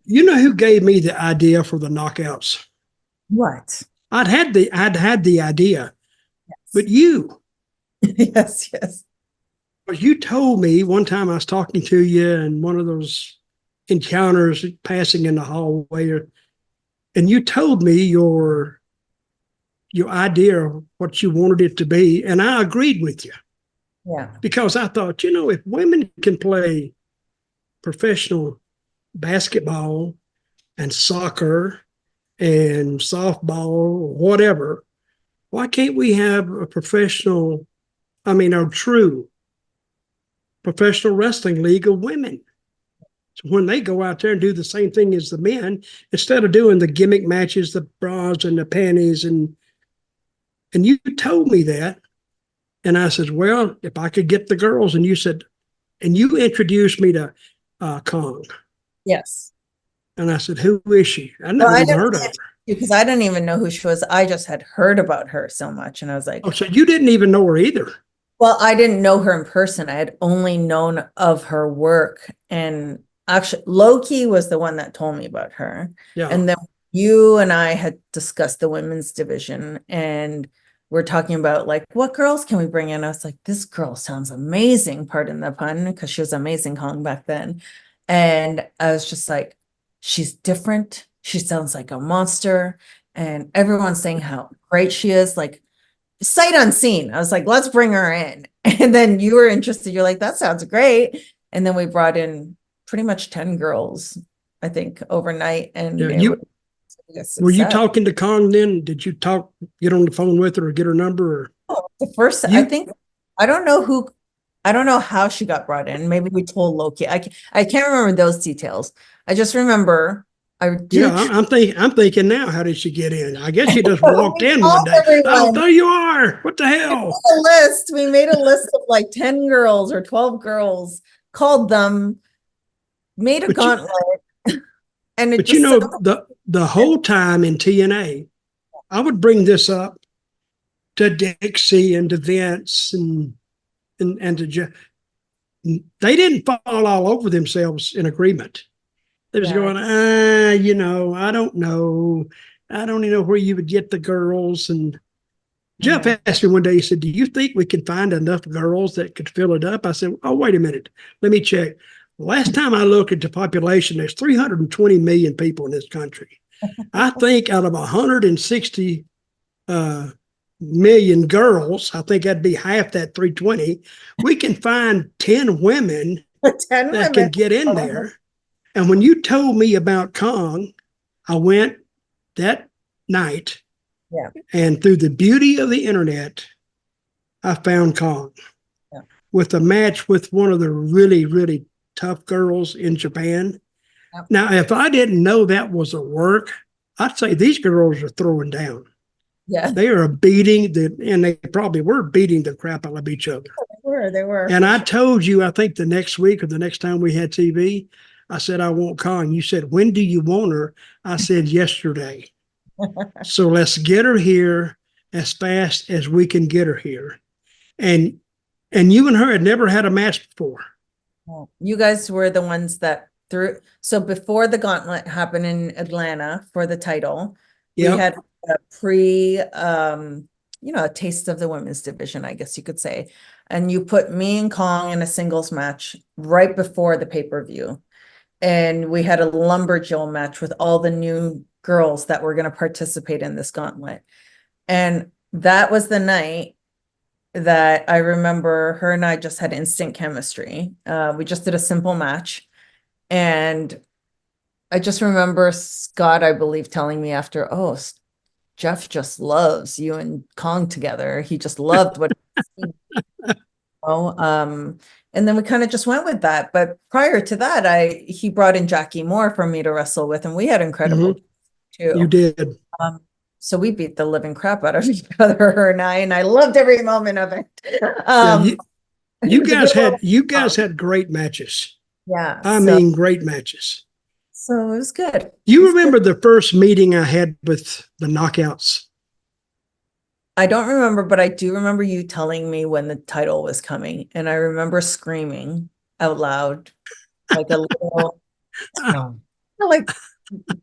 You know who gave me the idea for the knockouts? What? I'd had the idea, Yes. but you. Yes, yes. You told me one time I was talking to you in one of those encounters passing in the hallway, and you told me your idea of what you wanted it to be, and I agreed with you Yeah. because I thought, if women can play professional basketball and soccer and softball or whatever, why can't we have a professional, a true professional wrestling league of women? So when they go out there and do the same thing as the men, instead of doing the gimmick matches, the bras and the panties, and you told me that, and I said, well, if I could get the girls, and you said, and you introduced me to Kong, Yes. and I said, who is she? I Well, never I even never heard of her. did because I didn't even know who she was. I just had heard about her so much. And I was Oh, like, so you didn't even know her either? well, I didn't know her in person. I had only known of her work. And actually, Loki was the one that told me about her. Yeah. And then you and I had discussed the women's division and we're talking about like, what girls can we bring in? I was like, this girl sounds amazing, pardon the pun, because she was amazing Kong back then. And I was just like, she's different. She sounds like a monster. And everyone's saying how great she is. Like, sight unseen. I was like, let's bring her in. And then you were interested. You're like, that sounds great. And then we brought in pretty much 10 girls, I think, overnight. And Yeah. it was a Were you success. talking to Kong then? Did you get on the phone with her or get her number? Or Oh, the first, I you? think, I don't know who, I don't know how she got brought in. Maybe we told Loki. I can't remember those details. I just remember I Yeah, do. I'm thinking now. How did she get in? I guess she just walked We in one called day. Oh, everyone. there you are. What the hell? A list. We made a list of like 10 girls or 12 girls, called them, made a But you, gauntlet, and it but you just so know the whole time in TNA, I would bring this up to Dixie and to Vince and to Jeff. They didn't fall all over themselves in agreement. They was yeah. going, I don't know. I don't even know where you would get the girls. And Jeff Mhm. asked me one day, he said, do you think we can find enough girls that could fill it up? I said, oh, wait a minute. Let me check. Last time I looked at the population, there's 320 million people in this country. I think out of 160 uh, million girls, I think that'd be half that 320. We can find 10 women 10 that women. can get in there. And when you told me about Kong, I went that night, Yeah. and through the beauty of the internet, I found Kong Yeah. with a match with one of the really, really tough girls in Japan. Yeah. Now, if I didn't know that was a work, I'd say these girls are throwing down. Yeah. They are and they probably were beating the crap out of each other. They were And for I sure. told you, I think the next week or the next time we had TV, I said, I want Kong. You said, when do you want her? I said, yesterday. So let's get her here as fast as we can get her here. And you and her had never had a match before. You guys were the ones that threw. So before the gauntlet happened in Atlanta for the title, we Yep. had a a taste of the women's division, I guess you could say. And you put me and Kong in a singles match right before the pay-per-view. And we had a lumberjill match with all the new girls that were going to participate in this gauntlet. And that was the night that I remember her and I just had instant chemistry. We just did a simple match. And I just remember Scott, I believe, telling me after, oh, Jeff just loves you and Kong together. He just loved what and then we kind of just went with that. But prior to that, he brought in Jackie Moore for me to wrestle with, and we had incredible You too. did. So we beat the living crap out of each other, her and I loved every moment of it. Yeah, It was a good you guys had great matches. yeah. I mean, great matches. So it was good. It You was remember good. the first meeting I had with the knockouts? I don't remember, but I do remember you telling me when the title was coming, and I remember screaming out loud, like a little. Like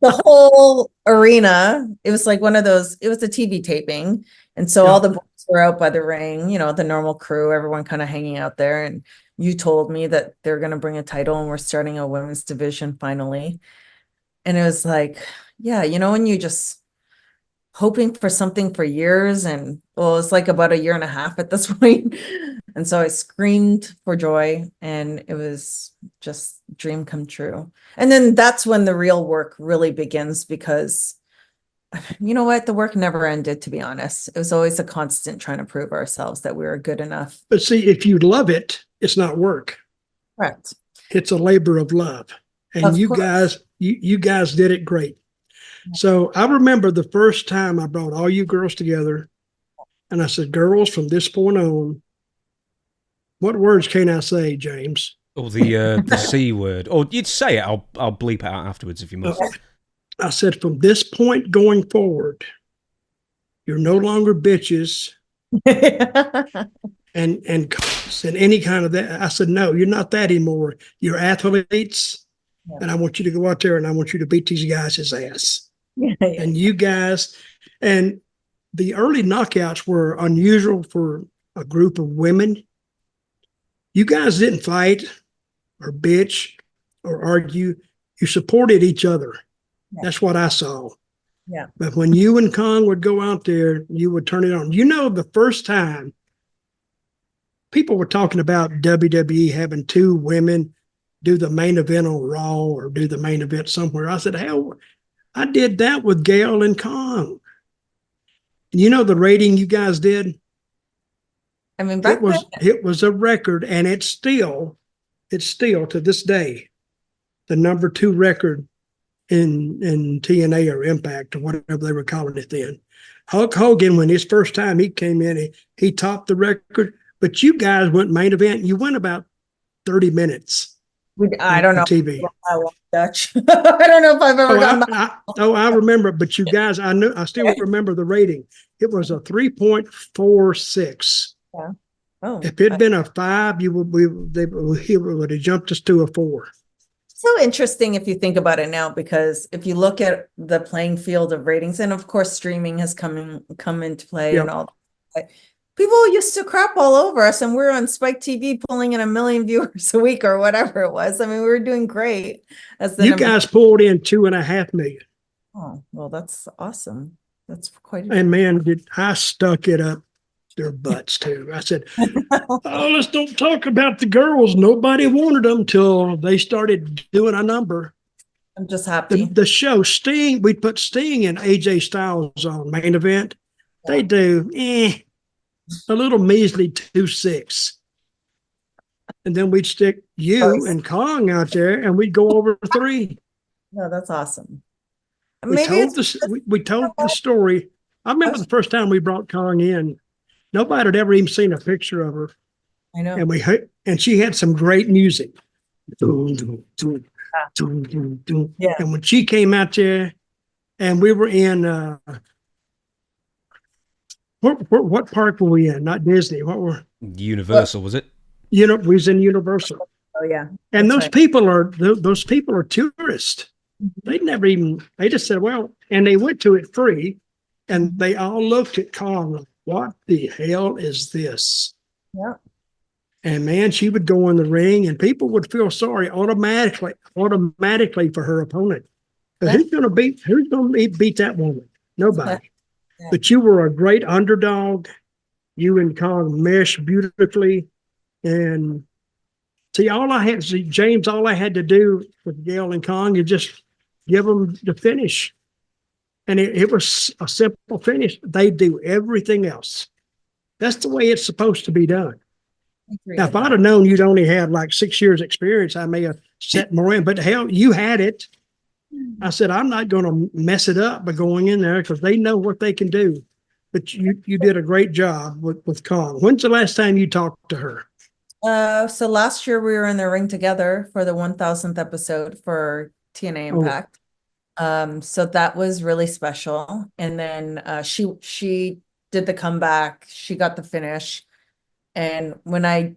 the whole arena, it was like one of those, it was a TV taping. And so all the boys were out by the ring, you know, the normal crew, everyone kind of hanging out there. And you told me that they're going to bring a title and we're starting a women's division finally. And it was like, yeah, you know, when you just hoping for something for years, and well, it's like about a year and a half at this point. And so I screamed for joy, and it was just dream come true. And then that's when the real work really begins, because you know what, the work never ended, to be honest. It was always a constant trying to prove ourselves that we were good enough. But see, if you love it, it's not work. Correct. It's a labor of love. And Of you course. guys, you guys did it great. So I remember the first time I brought all you girls together, and I said, girls, from this point on, what words can I say, James? Or the C word. Or you'd say it, I'll bleep it out afterwards if you must. I said, from this point going forward, you're no longer bitches and any kind of that. I said, no, you're not that anymore. You're athletes, and I want you to go out there and I want you to beat these guys' ass. And you guys, and the early knockouts were unusual for a group of women. You guys didn't fight or bitch or argue. You supported each other. That's what I saw. Yeah. But when you and Kong would go out there, you would turn it on. You know, the first time people were talking about WWE having two women do the main event on Raw or do the main event somewhere. I said, hell, I did that with Gail and Kong. And you know the rating you guys did? I mean, it was a record, and it's still to this day the number 2 record in TNA or Impact or whatever they were calling it then. Hulk Hogan, when his first time he came in, he topped the record. But you guys went main event. You went about 30 minutes. I don't know. TV. I love Dutch. I don't know if I've ever gotten that. I remember, but you guys, I still remember the rating. It was a 3.46. Yeah. Oh, if it had been a 5, he would have jumped us to a 4. So interesting if you think about it now, because if you look at the playing field of ratings, and of course streaming has come into play and all that. People used to crap all over us, and we're on Spike TV pulling in 1 million viewers a week or whatever it was. I mean, we were doing great. You guys pulled in 2.5 million. Oh, well, that's awesome. That's quite. And man, I stuck it up their butts too. I said, "Oh, let's don't talk about the girls. Nobody wanted them till they started doing a number." I'm just happy. The show Sting, we put Sting and AJ Styles on main event. Yeah. They do a little measly 2.6. And then we'd stick you and Kong out there, and we'd go over 3. No, that's awesome. We told the story. I remember the first time we brought Kong in, nobody had ever even seen a picture of her. I know. And she had some great music. Yeah. And when she came out there, and we were in what park were we in? Not Disney. What were Universal? Was it? We was in Universal. Oh yeah. And those people are tourists. They just said, well, and they went to it free, and they all looked at Kong. What the hell is this? Yeah. And man, she would go in the ring, and people would feel sorry automatically for her opponent. But who's going to beat that woman? Nobody. Yeah. But you were a great underdog. You and Kong meshed beautifully. And see, James, all I had to do with Gail and Kong is just give them the finish. And it was a simple finish. They do everything else. That's the way it's supposed to be done. Now, if I'd have known you'd only had like 6 years experience, I may have set more in, but hell, you had it. I said, I'm not going to mess it up by going in there because they know what they can do. But you did a great job with Kong. When's the last time you talked to her? So last year we were in the ring together for the 1000th episode for TNA Impact. So that was really special. And then she did the comeback. She got the finish. And when I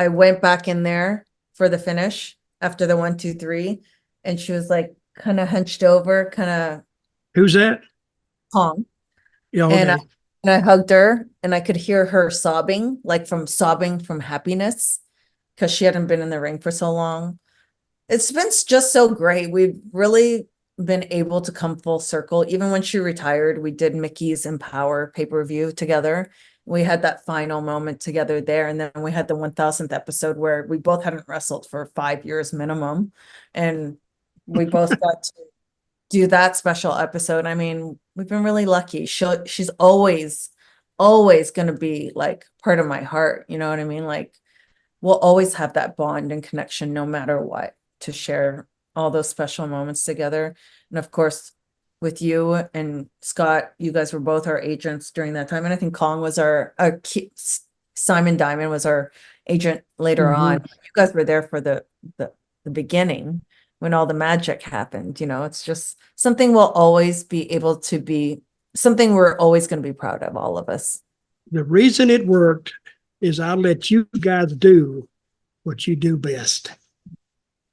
went back in there for the finish after the 1, 2, 3, and she was like kind of hunched over, kind of Who's that? calm. Yeah, And okay. I hugged her, and I could hear her sobbing, like sobbing from happiness, because she hadn't been in the ring for so long. It's been just so great. We've really been able to come full circle. Even when she retired, we did Mickey's Empower pay-per-view together. We had that final moment together there. And then we had the 1000th episode where we both hadn't wrestled for 5 years minimum. And we both got to do that special episode. I mean, we've been really lucky. She's always going to be like part of my heart. You know what I mean? Like, we'll always have that bond and connection no matter what, to share all those special moments together. And of course, with you and Scott, you guys were both our agents during that time. And I think Kong was Simon Diamond was our agent later on. You guys were there for the beginning when all the magic happened. You know, it's just something we'll always be able to be, something we're always going to be proud of, all of us. The reason it worked is I let you guys do what you do best.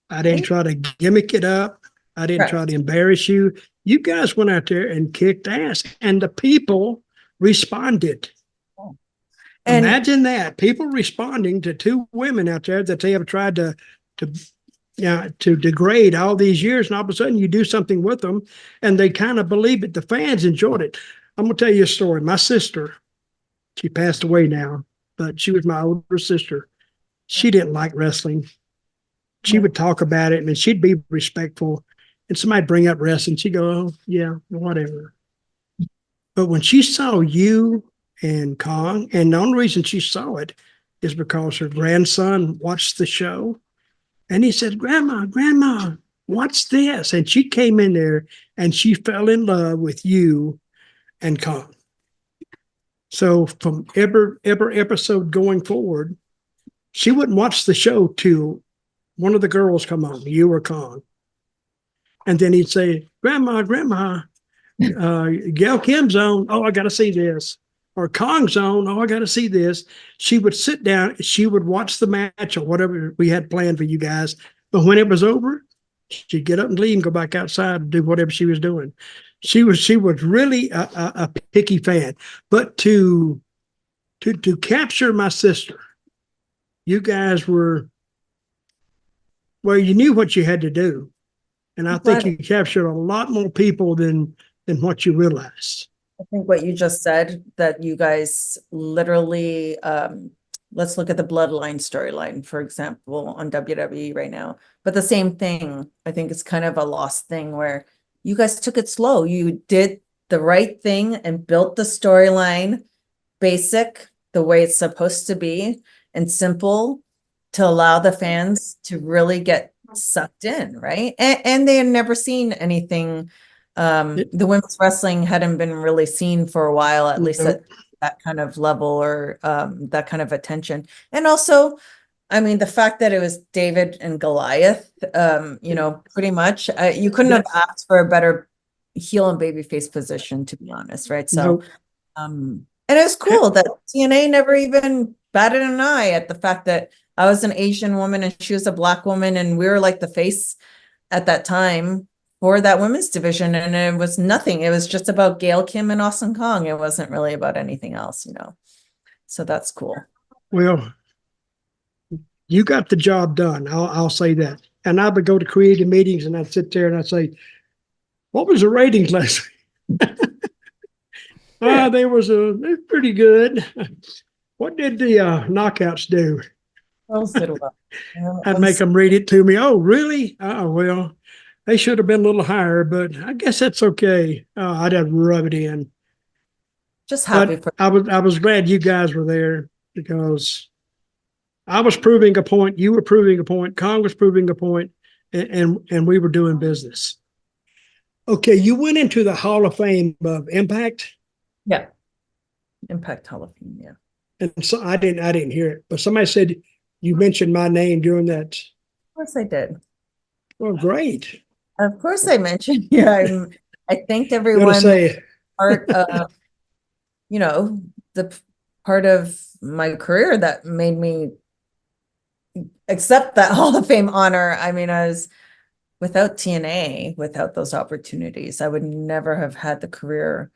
I didn't try to gimmick it up. I didn't try to embarrass you. You guys went out there and kicked ass, and the people responded. And imagine that, people responding to two women out there that they have tried to degrade all these years, and all of a sudden you do something with them, and they kind of believe it. The fans enjoyed it. I'm gonna tell you a story. My sister, she passed away now, but she was my older sister. She didn't like wrestling. She would talk about it, and she'd be respectful. And somebody bring up wrestling, she'd go, "Oh, yeah, whatever." But when she saw you and Kong, and the only reason she saw it is because her grandson watched the show, and he said, Grandma, what's this?" And she came in there, and she fell in love with you and Kong. So from every episode going forward, she wouldn't watch the show till one of the girls come on, you or Kong. And then he'd say, Grandma, Gail Kim's on. Oh, I got to see this. Or Kong's on. Oh, I got to see this. She would sit down. She would watch the match or whatever we had planned for you guys. But when it was over, she'd get up and leave and go back outside and do whatever she was doing. She was really a picky fan. But to capture my sister, you guys were, well, you knew what you had to do. And I think you captured a lot more people than what you realized. I think what you just said, that you guys literally, let's look at the Bloodline storyline, for example, on WWE right now. But the same thing, I think it's kind of a lost thing where you guys took it slow. You did the right thing and built the storyline basic, the way it's supposed to be, and simple, to allow the fans to really get sucked in, right? And they had never seen anything. The women's wrestling hadn't been really seen for a while, at least at that kind of level, or that kind of attention. And also, I mean, the fact that it was David and Goliath, pretty much, you couldn't have asked for a better heel and babyface position, to be honest, right? So, and it was cool that TNA never even batted an eye at the fact that I was an Asian woman and she was a Black woman, and we were like the face at that time for that women's division, and it was nothing. It was just about Gail Kim and Awesome Kong. It wasn't really about anything else, So that's cool. Well, you got the job done. I'll say that. And I would go to creative meetings and I'd sit there and I'd say, "What was the ratings last week?" They're pretty good. What did the knockouts do? I'd make them read it to me. "Oh, really? Well, they should have been a little higher, but I guess that's okay." I'd have to rub it in. Just happy but I was glad you guys were there, because I was proving a point, you were proving a point, Kong was proving a point, and we were doing business. Okay, you went into the Hall of Fame of Impact. Yeah, Impact Hall of Fame. Yeah, and so I didn't hear it, but somebody said you mentioned my name during that. Of course I did. Well, great. Of course I mentioned. Yeah, I thanked everyone. Part of, the part of my career that made me accept that Hall of Fame honor. I mean, I was without TNA, without those opportunities, I would never have had the career.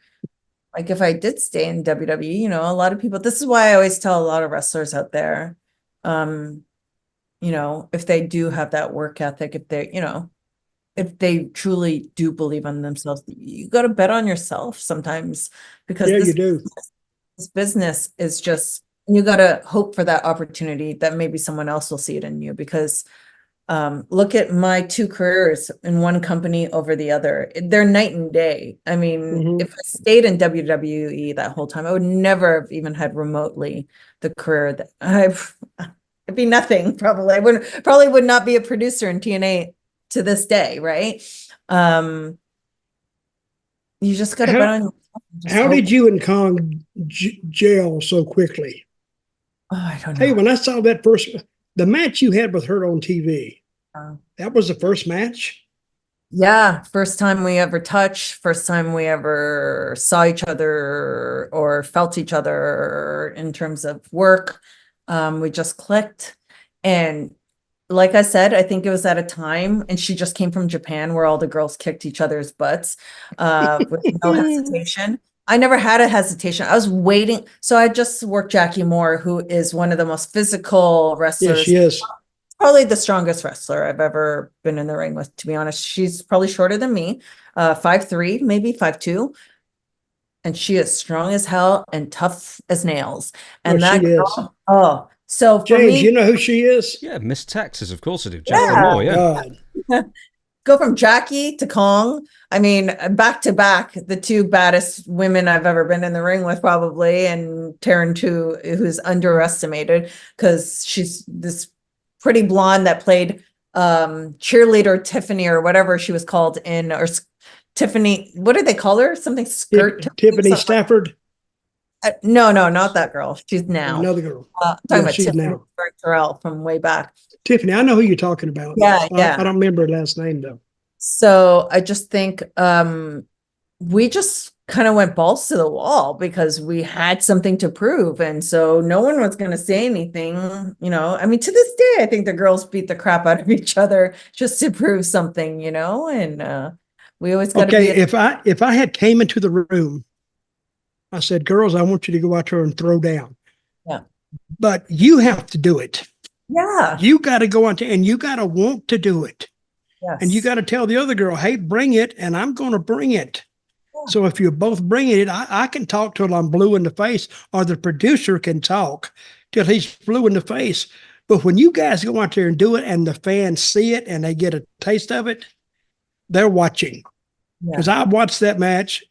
Like if I did stay in WWE, you know, a lot of people, this is why I always tell a lot of wrestlers out there, you know, if they do have that work ethic, if they, you know, if they truly do believe in themselves, you got to bet on yourself sometimes, because Yeah, you do. this business is just, you got to hope for that opportunity that maybe someone else will see it in you. Because look at my two careers in one company over the other. They're night and day. I mean, Mhm. if I stayed in WWE that whole time, I would never have even had remotely the career that it'd be nothing probably. I would not be a producer in TNA to this day, right? You just got to bet on yourself. How did you and Kong gel so quickly? Oh, I don't Hey, know. when I saw the match you had with her on TV, that was the first match? Yeah, first time we ever touched, first time we ever saw each other or felt each other in terms of work. We just clicked. And like I said, I think it was at a time, and she just came from Japan where all the girls kicked each other's butts with no hesitation. I never had a hesitation. I was waiting. So I just worked Jackie Moore, who is one of the most physical Yes, wrestlers, she is. probably the strongest wrestler I've ever been in the ring with, to be honest. She's probably shorter than me, 5'3", maybe 5'2". And she is strong as hell and tough as nails. And Well, that she is. girl, oh, so for James, me, you know who she is? Yeah, Miss Texas, of course I do. Jackie Yeah. Moore, yeah. God. go from Jackie to Kong. I mean, back to back, the two baddest women I've ever been in the ring with, probably, and Taryn too, who's underestimated because she's this pretty blonde that played cheerleader Tiffany or whatever she was called in, or Tiffany, what did they call her? Something skirt. Tiffany something. Stafford. No, not that girl. She's now. Another girl. I'm talking Yeah, about she's Tiffany now. Terrell from way back. Tiffany, I know who you're talking about. Yeah, I yeah. don't remember her last name though. So I just think we just kind of went balls to the wall because we had something to prove. And so no one was going to say anything, you know. I mean, to this day, I think the girls beat the crap out of each other just to prove something, you know, and we always got to Okay, be. if I had came into the room, I said, girls, I want you to go out there and throw down. Yeah. But you have to do it. Yeah. You got to go out there and you got to want to do it. Yes. And you got to tell the other girl, hey, bring it, and I'm going to bring it. Yeah. So if you're both bringing it, I can talk till I'm blue in the face, or the producer can talk till he's blue in the face. But when you guys go out there and do it and the fans see it and they get a taste of it, they're watching. Because I watched that match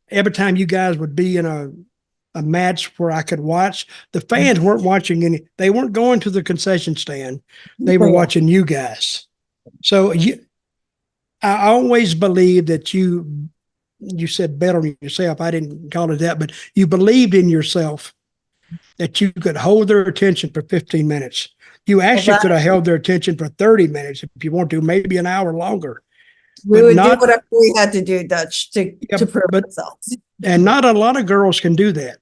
every time you guys would be in a match where I could watch. The fans weren't watching any. They weren't going to the concession stand. They were watching you guys. So I always believe that you said bet on yourself. I didn't call it that, but you believed in yourself that you could hold their attention for 15 minutes. You actually could have held their attention for 30 minutes if you want to, maybe an hour longer. We would do whatever we had to do, Dutch, to prove ourselves. And not a lot of girls can do that.